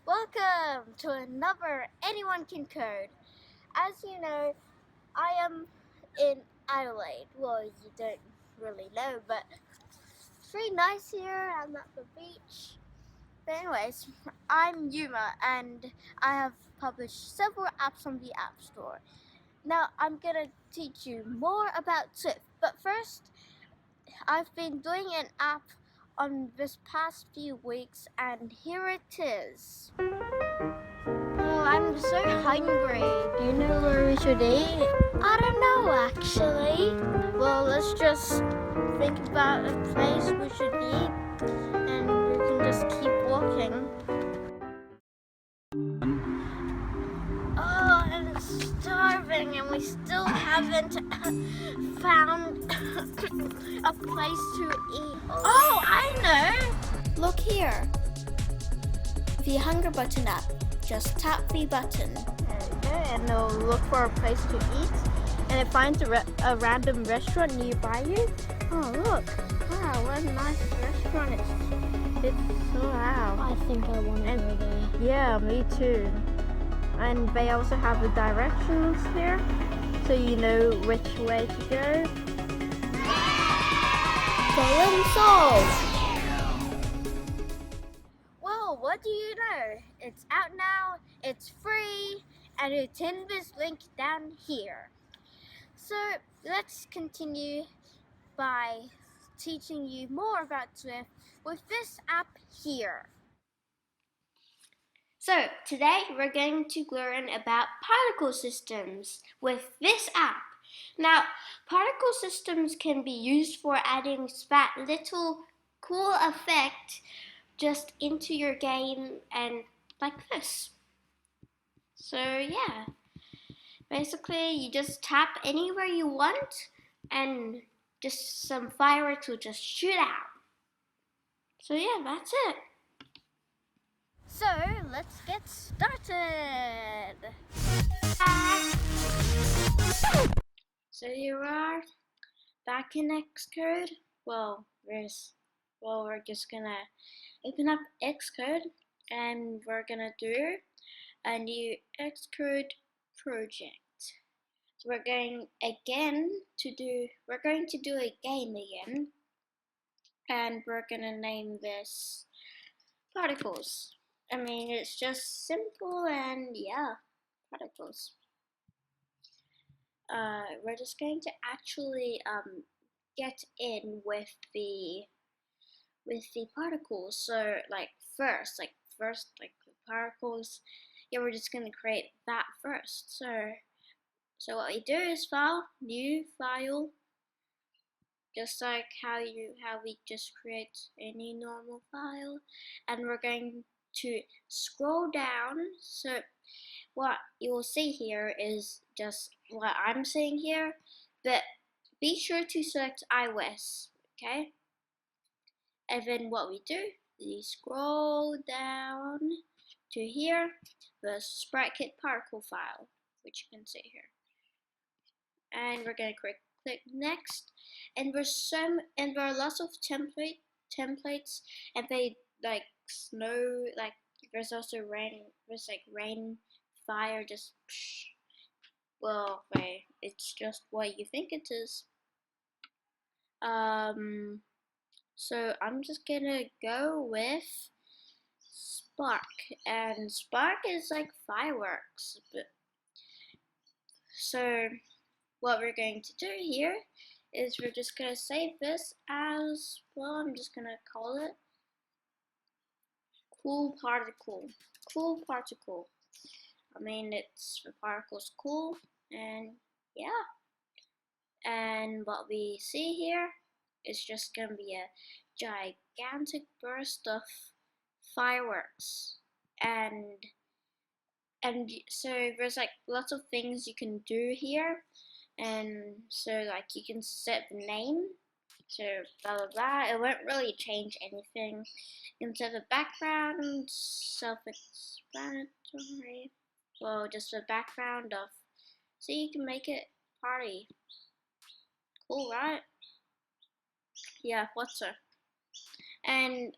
Welcome to another Anyone Can Code. As you know, I am in Adelaide. Well, you don't really know, but it's pretty nice here. I'm at the beach. But anyways, I'm Yuma and I have published several apps on the App Store. Now I'm gonna teach you more about Swift, but first, I've been doing an app on this past few weeks and here it is. Oh, I'm so hungry. Do you know where we should eat? I don't know actually. Well, let's just think about a place we should eat and we can just keep walking. Oh, I'm starving and we still haven't found a place to eat. Oh, I know! Look here. The hunger button app. Just tap the button. And it'll look for a place to eat. And it finds a random restaurant nearby you. Oh, look. Wow, what a nice restaurant. It's wow. I think I want to go there. Yeah, me too. And they also have the directions here, so you know which way to go. Problem solved! Well, what do you know? It's out now, it's free, and it's in this link down here. So let's continue by teaching you more about Swift with this app here. So today we're going to learn about particle systems with this app. Now, particle systems can be used for adding that little cool effect just into your game and like this. So yeah, basically you just tap anywhere you want and just some fireworks will just shoot out. So yeah, that's it. So let's get started. So here we are back in Xcode. We're just gonna open up Xcode and we're gonna do a new Xcode project. So we're going to do a game again, and we're gonna name this Particles. I mean, it's just simple and yeah, particles. We're just going to actually get in with the particles. So first the particles. Yeah, we're just gonna create that first. So what we do is file, new file, just like how we just create any normal file, and we're going to scroll down. So what you will see here is just what I'm seeing here, but be sure to select iOS, okay? And then what we do, we scroll down to here, the SpriteKit particle file, which you can see here. And we're gonna click next, and there are lots of templates, and they like snow, like there's also rain, there's like rain, fire, just psh. Well, it's just what you think it is. So I'm just gonna go with Spark, and Spark is like fireworks. So what we're going to do here is we're just gonna save this as, well, I'm just gonna call it cool particle. Cool particle. I mean, it's the particle's cool, and yeah. And what we see here is just gonna be a gigantic burst of fireworks, and so there's like lots of things you can do here, and so like you can set the name, so blah blah blah. It won't really change anything. You can set the background, self-explanatory. Well, just the background of, so you can make it party. Cool, right? Yeah, what's so? And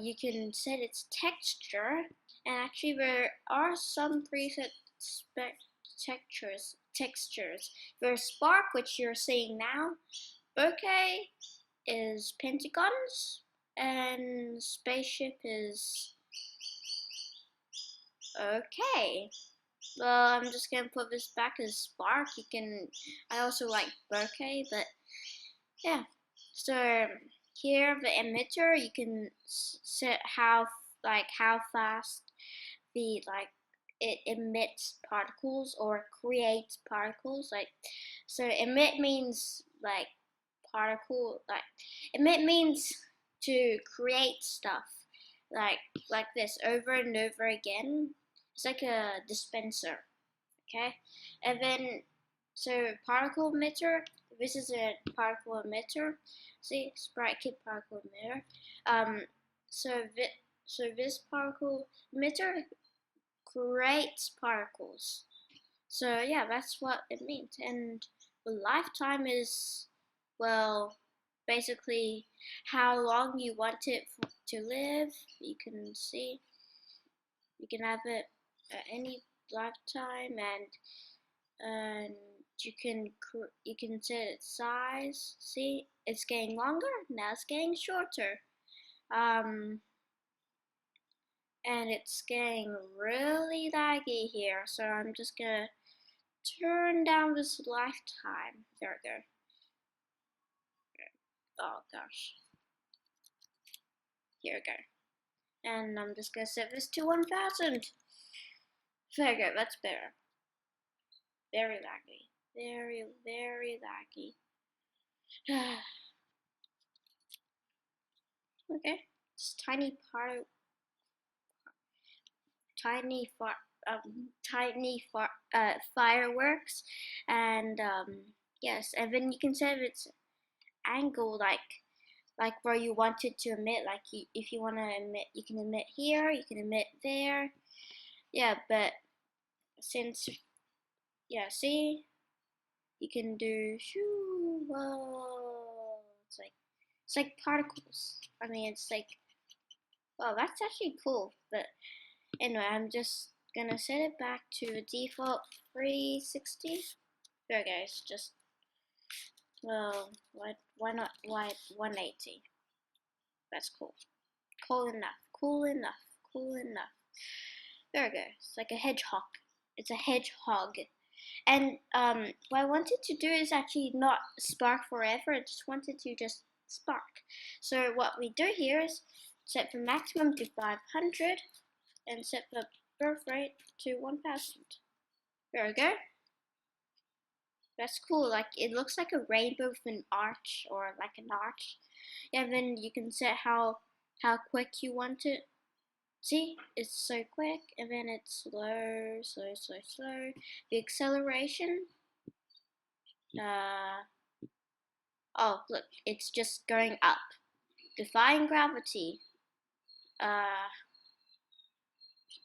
you can set its texture, And actually there are some preset textures. There's Spark, which you're seeing now. Bokeh is pentagons, and spaceship is okay. Well, I'm just gonna put this back as Spark. I also like Bokeh, but yeah. So here, the emitter, you can set how fast it emits particles or creates particles. So emit means emit means to create stuff like this over and over again. It's like a dispenser, okay? And then so particle emitter. This is a particle emitter. See, SpriteKit particle emitter. Um, so this particle emitter creates particles. So yeah, that's what it means. And the lifetime is, well, basically how long you want it to live. You can see, you can have it at any lifetime, and you can set its size. See, it's getting longer. Now it's getting shorter. And it's getting really laggy here, so I'm just gonna turn down this lifetime. There we go. Oh gosh. Here we go. And I'm just gonna set this to 1000. There we go, that's better. Very laggy. Very, very laggy. Okay. It's fireworks, and yes, and then you can set its angle like where you want it to emit. Like if you want to emit, you can emit here, you can emit there. Yeah, but since see, you can do shoo. Whoa, it's like particles. I mean, it's like, wow, that's actually cool. But anyway, I'm just gonna set it back to the default 360. There, guys, just, well, why not 180? That's cool. Cool enough. Cool enough. Cool enough. There we go. It's like a hedgehog. It's a hedgehog. And what I wanted to do is actually not spark forever. I just wanted to just spark. So what we do here is set the maximum to 500 and set the birth rate to 1000. There we go. That's cool. Like it looks like a rainbow with an arch, or like an arch. Yeah, then you can set how quick you want it. See, it's so quick, and then it's slow, slow, slow, slow. The acceleration, oh look, it's just going up. Defying gravity,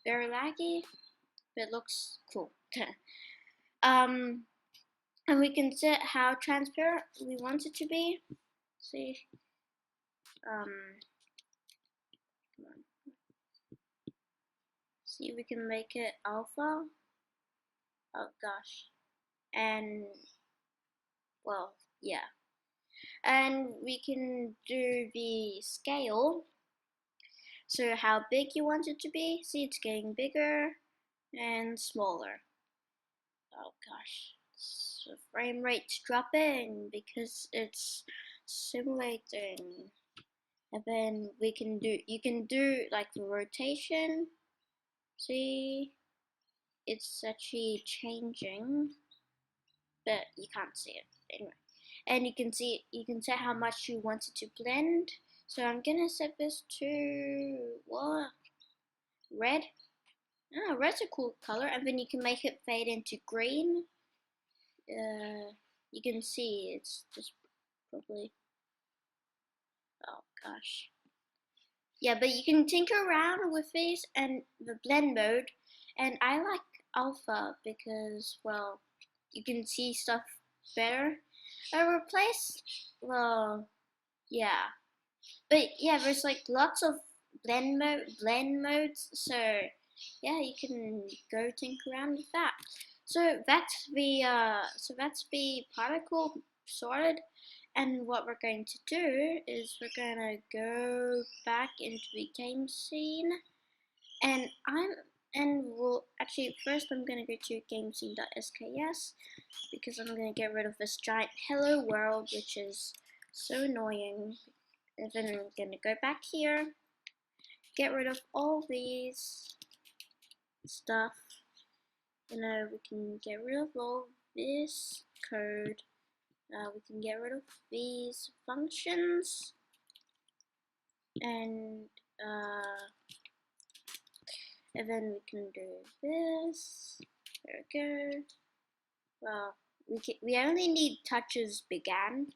very laggy, but it looks cool. And we can set how transparent we want it to be. See, come on. See, we can make it alpha. Oh gosh, and well, yeah. And we can do the scale. So how big you want it to be. See, it's getting bigger and smaller. Oh gosh, the frame rate's dropping because it's simulating. And then you can do like the rotation. See, it's actually changing, but you can't see it anyway. And you can set how much you want it to blend. So I'm gonna set this to what? Red. Ah, red's a cool color, and then you can make it fade into green. You can see it's just probably, oh gosh. Yeah, but you can tinker around with these and the blend mode, and I like alpha because, well, you can see stuff better. I replace, well, yeah, but yeah, there's like lots of blend modes, so yeah, you can go tinker around with that. So that's the particle sorted, and what we're going to do is we're gonna go back into the game scene, and we'll actually first I'm gonna go to gamescene.sks because I'm gonna get rid of this giant hello world, which is so annoying. And then I'm gonna go back here, get rid of all these stuff. We can get rid of all this code. We can get rid of these functions, and then we can do this. There we go. Well, we only need touches began.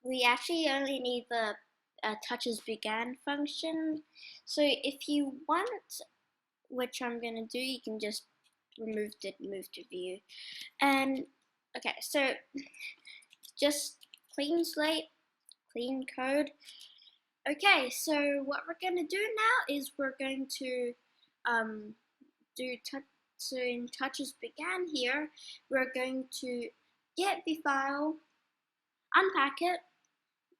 We actually only need the touches began function. So if you want, which I'm gonna do, you can just move to view. And okay, so just clean slate, clean code. Okay, so what we're gonna do now is we're going to so in touches began here, we're going to get the file, unpack it,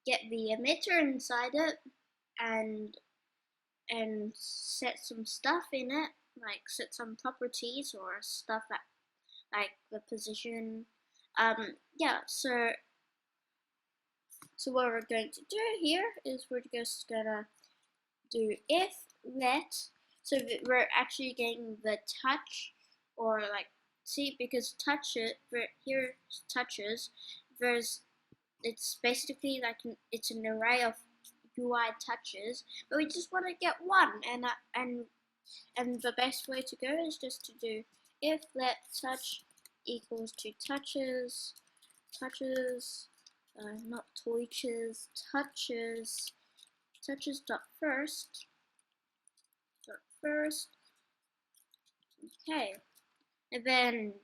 get the emitter inside it, and set some stuff in it, like set some properties or stuff that like the position. Yeah, so what we're going to do here is we're just gonna do if let, so that we're actually getting the touch, or like, see, because touch it, here touches, there's, it's basically like it's an array of UI touches, but we just want to get one, and the best way to go is just to do if let touch equals to touches, not touches, touches dot first, okay, and then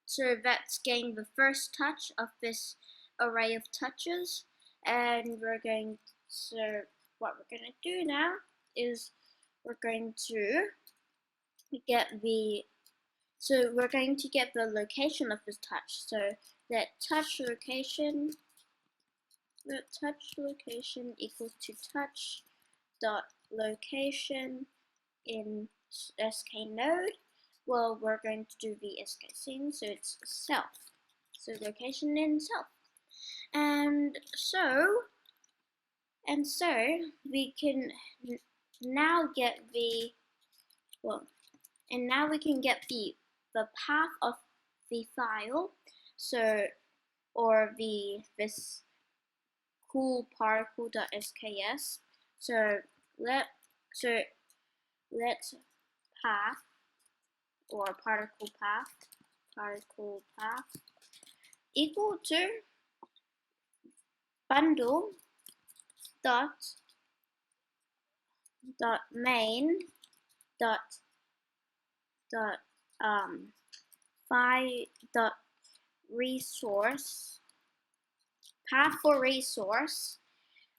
so that's getting the first touch of this array of touches, and we're going to, so what we're going to do now is we're going to get the, so we're going to get the location of this touch, so that touch location equals to touch dot location in SK node. Well, we're going to do the SK scene, so it's self, so location in self, and so we can now get the, well, and now we can get the path of the file, so, or this cool particle.sks. So let path, or particle path equal to bundle dot main dot resource, path for resource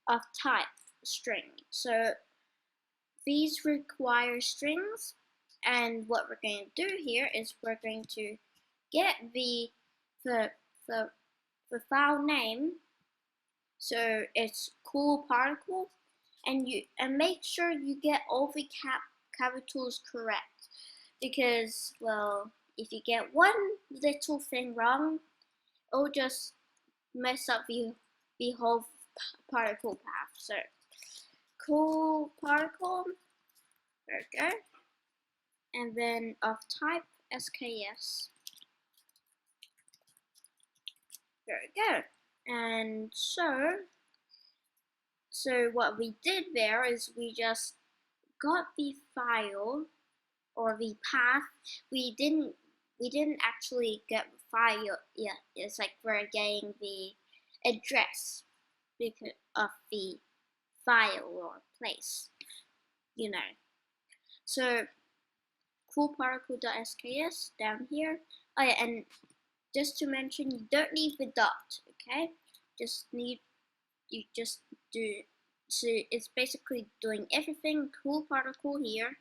of type string. So these require strings, and what we're going to do here is we're going to get the file name, so it's cool particle, and make sure you get all the capitals correct, because, well, if you get one little thing wrong, it'll just mess up the whole particle path. So cool particle, there we go, and then of type SKS, there we go. And so what we did there is we just got the file, or the path. We didn't actually get the file yet. It's like we're getting the address because of the file or place, you know. So cool particle.sks down here. Oh yeah, and just to mention, you don't need the dot, okay? You just do so it's basically doing everything. Cool particle here,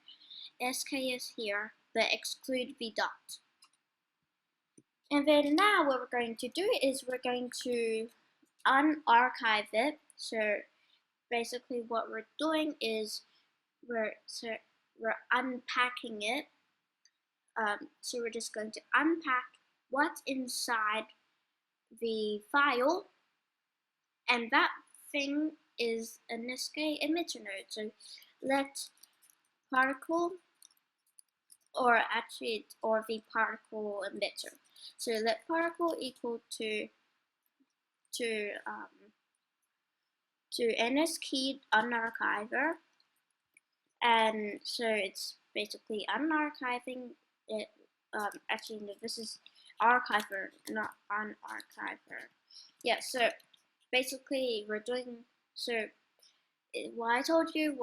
SKS here, but exclude v dot. And then now what we're going to do is we're going to unarchive it. So basically what we're doing is we're unpacking it. So we're just going to unpack what's inside the file, and that thing is an SK emitter node. So let particle, or actually or the particle emitter. So let particle equal to NSKey unarchiver, and so it's basically unarchiving it. Actually, no, this is archiver, not unarchiver. Yeah, so basically we're doing, so what I told you,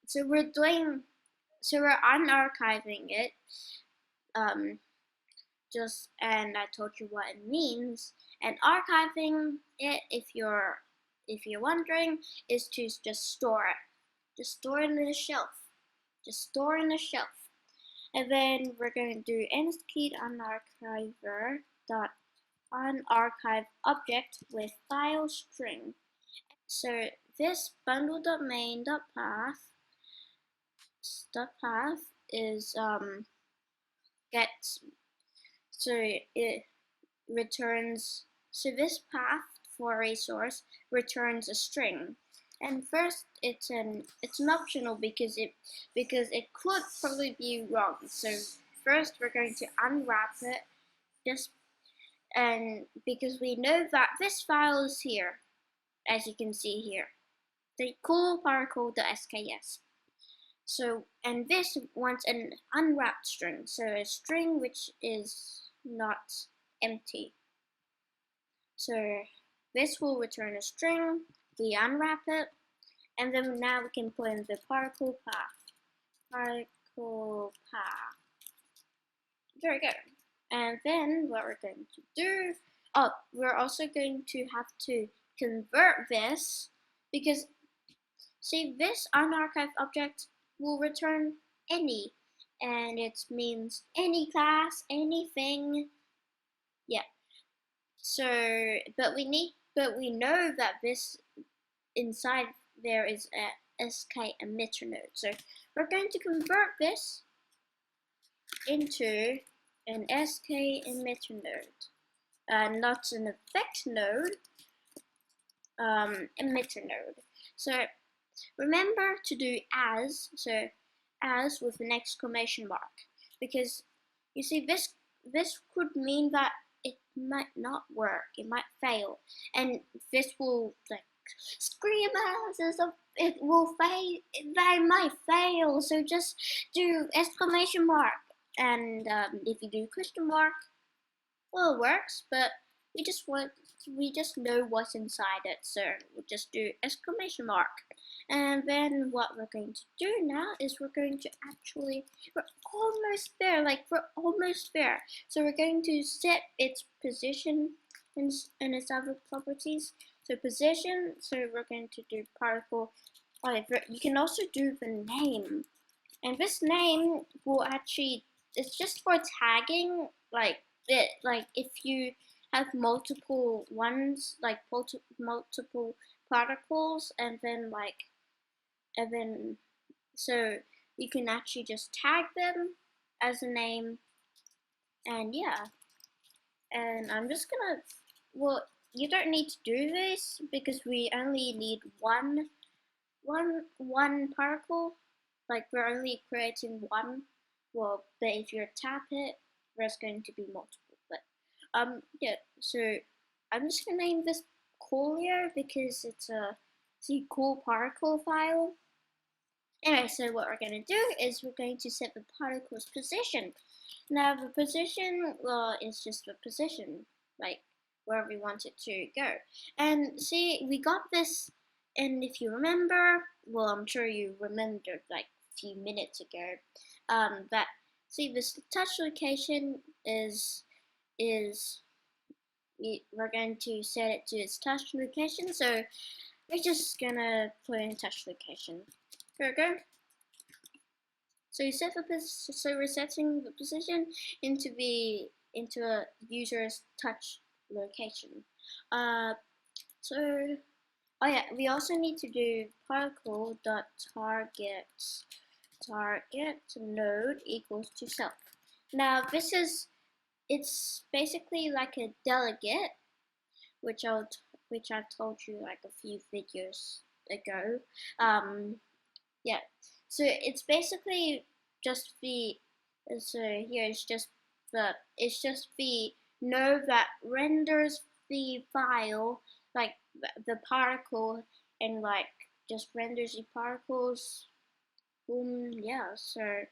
so we're unarchiving it, and I told you what it means. And archiving it, if you're wondering, is to just store it. Just store it in the shelf. Just store in the shelf. And then we're going to do NSKey unarchiver dot unarchive object with file string. So this bundle.main.path is gets, so it returns, so this path for a resource returns a string. And first it's an optional because it could probably be wrong. So first we're going to unwrap it, just, and because we know that this file is here, as you can see here, the cool particle.sks. So, and this wants an unwrapped string, so a string which is not empty. So this will return a string, we unwrap it, and then now we can put in the particle path. Very good. And then what we're going to do, we're also going to have to convert this, because see, this unarchived object will return any, and it means any class, anything. Yeah. So, but we know that this inside there is a SK emitter node. So we're going to convert this into an SK emitter node, not an effect node, emitter node. So remember to do as, so as with an exclamation mark, because you see this could mean that it might not work, it might fail, and this will like scream out, it will fail, they might fail, so just do exclamation mark. And if you do question mark, well, it works, but we just know what's inside it, so we'll just do exclamation mark. And then what we're going to do now is we're going to actually, we're almost there, we're almost there. So we're going to set its position and its other properties. So position, so we're going to do particle, you can also do the name. And this name will actually, it's just for tagging, if you have multiple ones, like multiple particles, and then so you can actually just tag them as a name. And yeah, and I'm just gonna, well, you don't need to do this because we only need one particle, like we're only creating one. Well, but if you tap it, there's going to be multiple. But yeah, so I'm just gonna name this Collier because it's a cool particle file. Anyway, so what we're gonna do is we're going to set the particle's position. Now the position, well, is just the position, like where we want it to go. And see, we got this, and if you remember, well, I'm sure you remembered like a few minutes ago, that see, this touch location is we're going to set it to its touch location. So we're just gonna put in touch location. There we go. So you set the so we're setting the position into a user's touch location. So oh yeah, we also need to do particle.target node equals to self. Now it's basically like a delegate, which I've told you like a few videos ago. Yeah, so it's basically just so here it's just the node that renders the file, like the particle, and like just renders the particles. Boom, yeah, so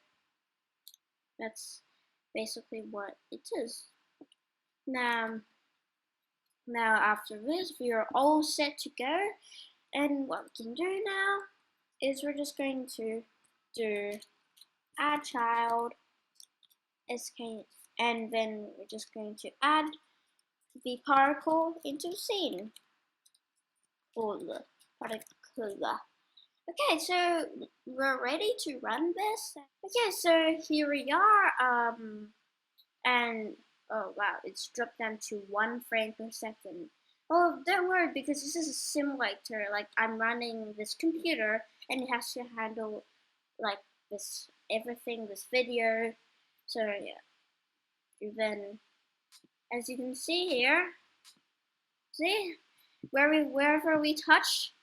that's basically what it is. Now after this, we are all set to go, and what we can do now is we're just going to do add child SK, and then we're just going to add the particle into the scene. Particle. Okay, so we're ready to run this. Okay, so here we are. And oh wow, it's dropped down to 1 frame per second. Oh, don't worry, because this is a simulator. Like, I'm running this computer, and it has to handle like this everything, this video. So yeah, then as you can see here, see wherever we touch,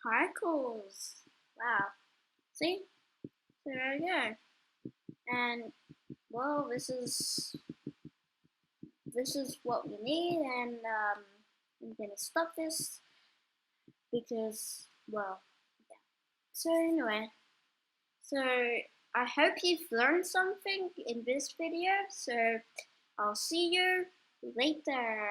particles. Wow, see, so there we go. And well, this is what we need, and I'm gonna stop this because, well, yeah. So anyway, so I hope you've learned something in this video, so I'll see you later.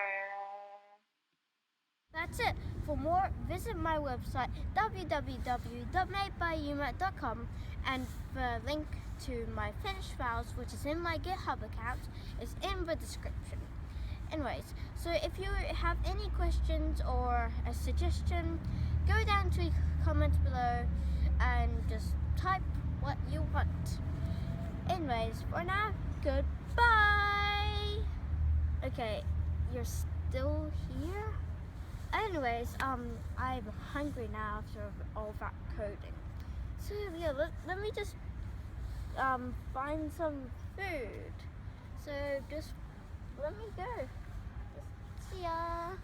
That's it. For more, visit my website www.madebyuma.com, and the link to my finished files, which is in my GitHub account, is in the description. Anyways, so if you have any questions or a suggestion, go down to the comments below and just type what you want. Anyways, for now, goodbye. Okay, you're still here? Anyways, I'm hungry now after all that coding. So yeah, let me just find some food. So just let me go. See ya.